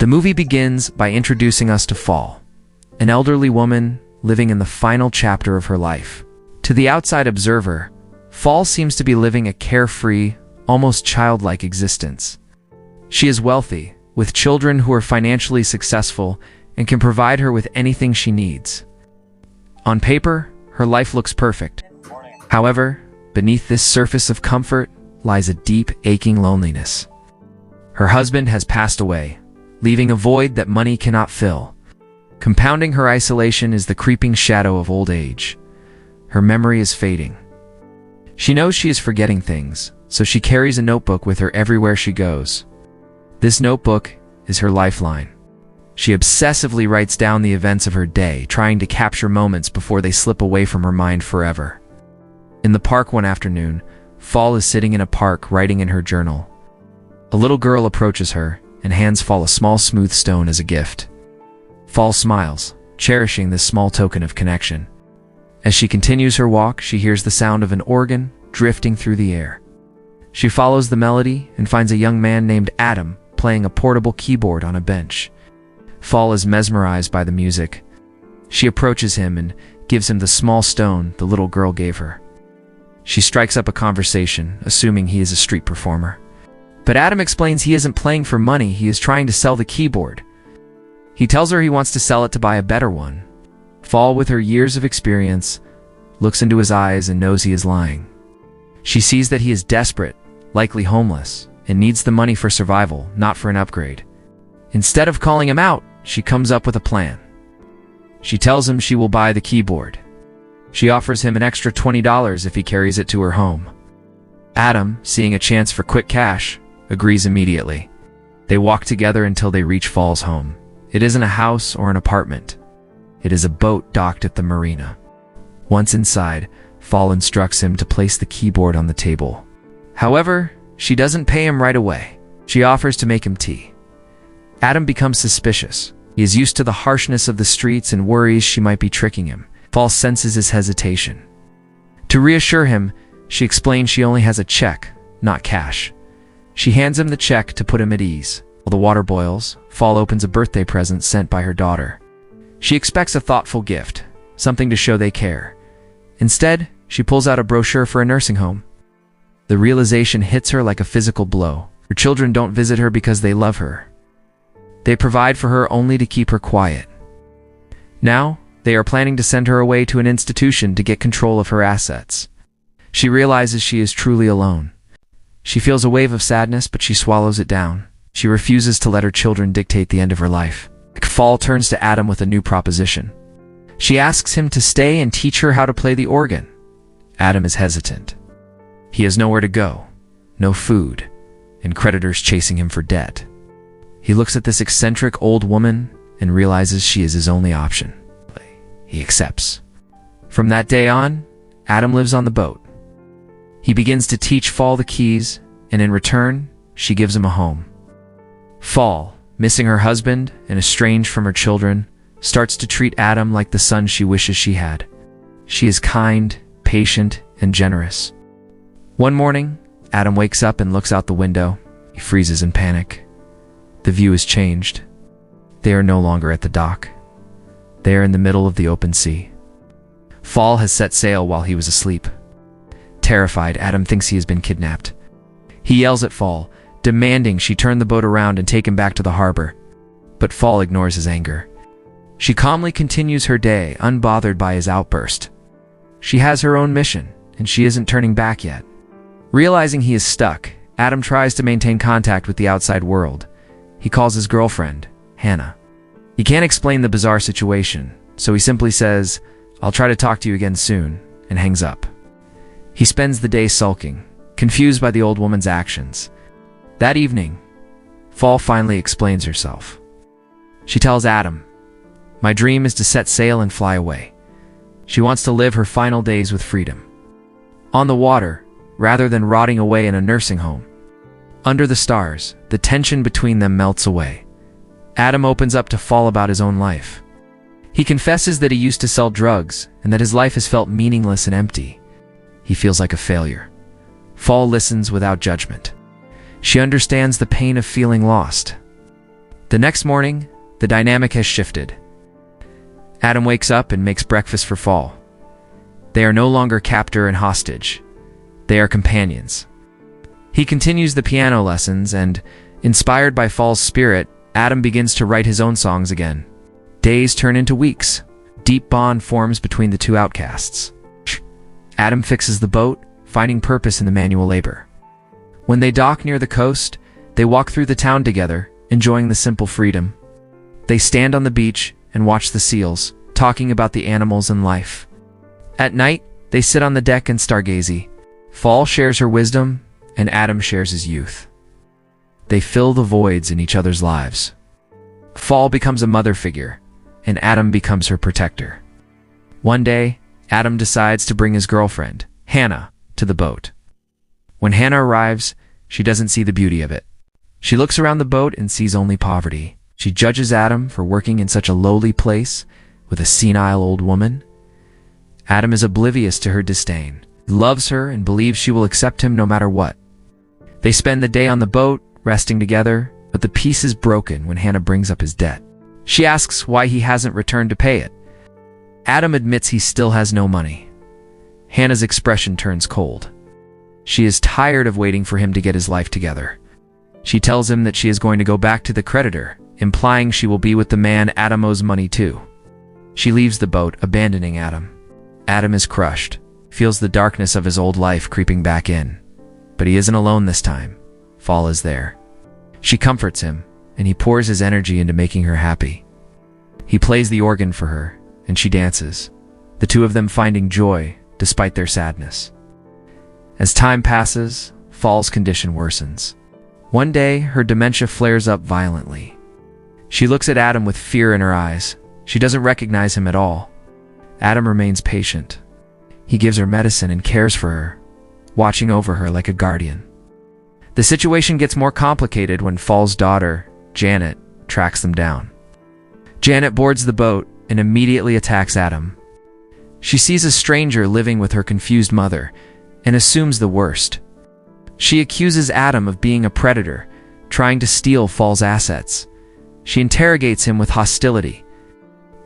The movie begins by introducing us to Fall, an elderly woman living in the final chapter of her life. To the outside observer, Fall seems to be living a carefree, almost childlike existence. She is wealthy, with children who are financially successful and can provide her with anything she needs. On paper, her life looks perfect. However, beneath this surface of comfort lies a deep, aching loneliness. Her husband has passed away, leaving a void that money cannot fill. Compounding her isolation is the creeping shadow of old age. Her memory is fading. She knows she is forgetting things, so she carries a notebook with her everywhere she goes. This notebook is her lifeline. She obsessively writes down the events of her day, trying to capture moments before they slip away from her mind forever. In the park one afternoon, Fall is sitting in a park writing in her journal. A little girl approaches her and hands Fall a small smooth stone as a gift. Fall smiles, cherishing this small token of connection. As she continues her walk, she hears the sound of an organ drifting through the air. She follows the melody and finds a young man named Adam playing a portable keyboard on a bench. Fall is mesmerized by the music. She approaches him and gives him the small stone the little girl gave her. She strikes up a conversation, assuming he is a street performer. But Adam explains he isn't playing for money, he is trying to sell the keyboard. He tells her he wants to sell it to buy a better one. Fall, with her years of experience, looks into his eyes and knows he is lying. She sees that he is desperate, likely homeless, and needs the money for survival, not for an upgrade. Instead of calling him out, she comes up with a plan. She tells him she will buy the keyboard. She offers him an extra $20 if he carries it to her home. Adam, seeing a chance for quick cash, agrees immediately. They walk together until they reach Fall's home. It isn't a house or an apartment. It is a boat docked at the marina. Once inside, Fall instructs him to place the keyboard on the table. However, she doesn't pay him right away. She offers to make him tea. Adam becomes suspicious. He is used to the harshness of the streets and worries she might be tricking him. Fall senses his hesitation. To reassure him, she explains she only has a check, not cash. She hands him the check to put him at ease. While the water boils, Fall opens a birthday present sent by her daughter. She expects a thoughtful gift, something to show they care. Instead, she pulls out a brochure for a nursing home. The realization hits her like a physical blow. Her children don't visit her because they love her. They provide for her only to keep her quiet. Now, they are planning to send her away to an institution to get control of her assets. She realizes she is truly alone. She feels a wave of sadness, but she swallows it down. She refuses to let her children dictate the end of her life. Fall turns to Adam with a new proposition. She asks him to stay and teach her how to play the organ. Adam is hesitant. He has nowhere to go, no food, and creditors chasing him for debt. He looks at this eccentric old woman and realizes she is his only option. He accepts. From that day on, Adam lives on the boat. He begins to teach Fall the keys, and in return, she gives him a home. Fall, missing her husband and estranged from her children, starts to treat Adam like the son she wishes she had. She is kind, patient, and generous. One morning, Adam wakes up and looks out the window. He freezes in panic. The view has changed. They are no longer at the dock. They are in the middle of the open sea. Fall has set sail while he was asleep. Terrified, Adam thinks he has been kidnapped. He yells at Fall, demanding she turn the boat around and take him back to the harbor. But Fall ignores his anger. She calmly continues her day, unbothered by his outburst. She has her own mission, and she isn't turning back yet. Realizing he is stuck, Adam tries to maintain contact with the outside world. He calls his girlfriend, Hannah. He can't explain the bizarre situation, so he simply says, "I'll try to talk to you again soon," and hangs up. He spends the day sulking, confused by the old woman's actions. That evening, Fall finally explains herself. She tells Adam, "My dream is to set sail and fly away." She wants to live her final days with freedom. On the water, rather than rotting away in a nursing home. Under the stars, the tension between them melts away. Adam opens up to Fall about his own life. He confesses that he used to sell drugs and that his life has felt meaningless and empty. He feels like a failure. Fall listens without judgment. She understands the pain of feeling lost. The next morning, the dynamic has shifted. Adam wakes up and makes breakfast for Fall. They are no longer captor and hostage. They are companions. He continues the piano lessons and, inspired by Fall's spirit, Adam begins to write his own songs again. Days turn into weeks. Deep bond forms between the two outcasts. Adam fixes the boat, finding purpose in the manual labor. When they dock near the coast, they walk through the town together, enjoying the simple freedom. They stand on the beach and watch the seals, talking about the animals and life. At night, they sit on the deck and stargaze. Fall shares her wisdom, and Adam shares his youth. They fill the voids in each other's lives. Fall becomes a mother figure, and Adam becomes her protector. One day, Adam decides to bring his girlfriend, Hannah, to the boat. When Hannah arrives, she doesn't see the beauty of it. She looks around the boat and sees only poverty. She judges Adam for working in such a lowly place with a senile old woman. Adam is oblivious to her disdain. He loves her and believes she will accept him no matter what. They spend the day on the boat, resting together, but the peace is broken when Hannah brings up his debt. She asks why he hasn't returned to pay it. Adam admits he still has no money. Hannah's expression turns cold. She is tired of waiting for him to get his life together. She tells him that she is going to go back to the creditor, implying she will be with the man Adam owes money to. She leaves the boat, abandoning Adam. Adam is crushed, feels the darkness of his old life creeping back in. But he isn't alone this time. Fall is there. She comforts him, and he pours his energy into making her happy. He plays the organ for her, and she dances, the two of them finding joy despite their sadness. As time passes, Fall's condition worsens. One day, her dementia flares up violently. She looks at Adam with fear in her eyes. She doesn't recognize him at all. Adam remains patient. He gives her medicine and cares for her, watching over her like a guardian. The situation gets more complicated when Fall's daughter, Janet, tracks them down. Janet boards the boat and immediately attacks Adam. She sees a stranger living with her confused mother and assumes the worst. She accuses Adam of being a predator, trying to steal Fall's assets. She interrogates him with hostility.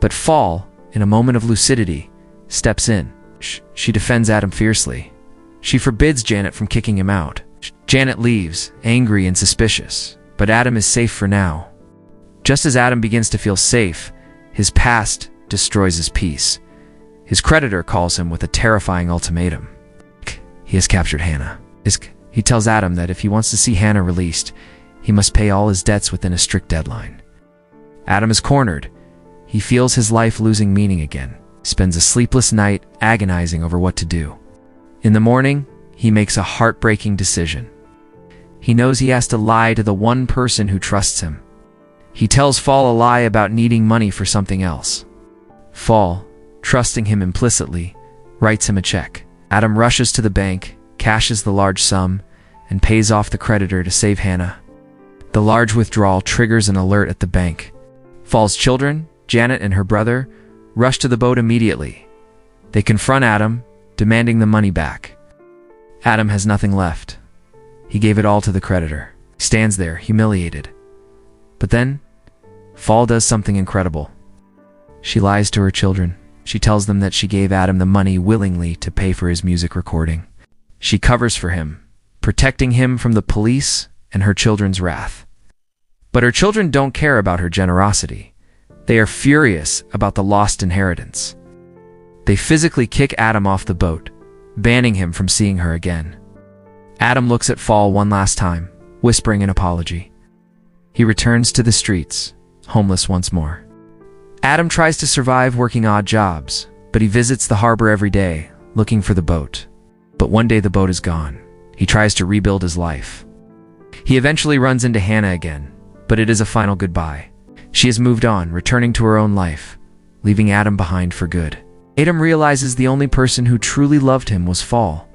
But Fall, in a moment of lucidity, steps in. She defends Adam fiercely. She forbids Janet from kicking him out. Janet leaves, angry and suspicious, but Adam is safe for now. Just as Adam begins to feel safe, his past destroys his peace. His creditor calls him with a terrifying ultimatum. He has captured Hannah. He tells Adam that if he wants to see Hannah released, he must pay all his debts within a strict deadline. Adam is cornered. He feels his life losing meaning again, spends a sleepless night agonizing over what to do. In the morning, he makes a heartbreaking decision. He knows he has to lie to the one person who trusts him. He tells Fall a lie about needing money for something else. Fall, trusting him implicitly, writes him a check. Adam rushes to the bank, cashes the large sum, and pays off the creditor to save Hannah. The large withdrawal triggers an alert at the bank. Fall's children, Janet and her brother, rush to the boat immediately. They confront Adam, demanding the money back. Adam has nothing left. He gave it all to the creditor. He stands there, humiliated. But then, Fall does something incredible. She lies to her children. She tells them that she gave Adam the money willingly to pay for his music recording. She covers for him, protecting him from the police and her children's wrath. But her children don't care about her generosity. They are furious about the lost inheritance. They physically kick Adam off the boat, banning him from seeing her again. Adam looks at Fall one last time, whispering an apology. He returns to the streets, homeless once more. Adam tries to survive working odd jobs, but he visits the harbor every day, looking for the boat. But one day the boat is gone. He tries to rebuild his life. He eventually runs into Hannah again, but it is a final goodbye. She has moved on, returning to her own life, leaving Adam behind for good. Adam realizes the only person who truly loved him was Fall.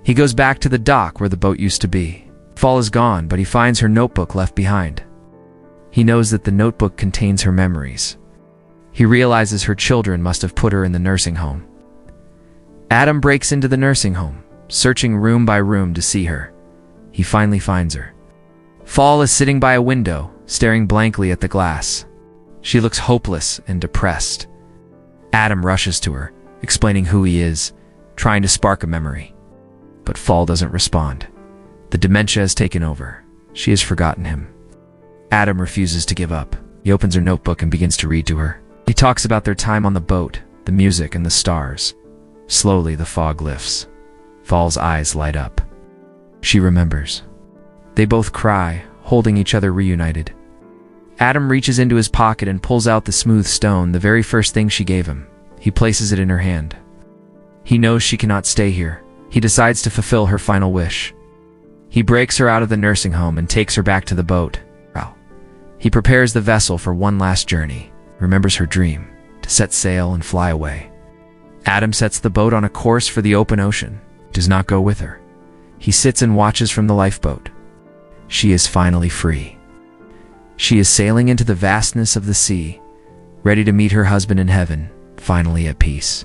He goes back to the dock where the boat used to be. Fall is gone, but he finds her notebook left behind. He knows that the notebook contains her memories. He realizes her children must have put her in the nursing home. Adam breaks into the nursing home, searching room by room to see her. He finally finds her. Fall is sitting by a window, staring blankly at the glass. She looks hopeless and depressed. Adam rushes to her, explaining who he is, trying to spark a memory. But Fall doesn't respond. The dementia has taken over. She has forgotten him. Adam refuses to give up. He opens her notebook and begins to read to her. He talks about their time on the boat, the music and the stars. Slowly, the fog lifts. Fall's eyes light up. She remembers. They both cry, holding each other reunited. Adam reaches into his pocket and pulls out the smooth stone, the very first thing she gave him. He places it in her hand. He knows she cannot stay here. He decides to fulfill her final wish. He breaks her out of the nursing home and takes her back to the boat. He prepares the vessel for one last journey, remembers her dream, to set sail and fly away. Adam sets the boat on a course for the open ocean, does not go with her. He sits and watches from the lifeboat. She is finally free. She is sailing into the vastness of the sea, ready to meet her husband in heaven, finally at peace.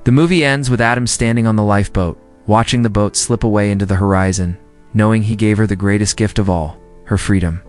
The movie ends with Adam standing on the lifeboat, watching the boat slip away into the horizon, knowing he gave her the greatest gift of all, her freedom.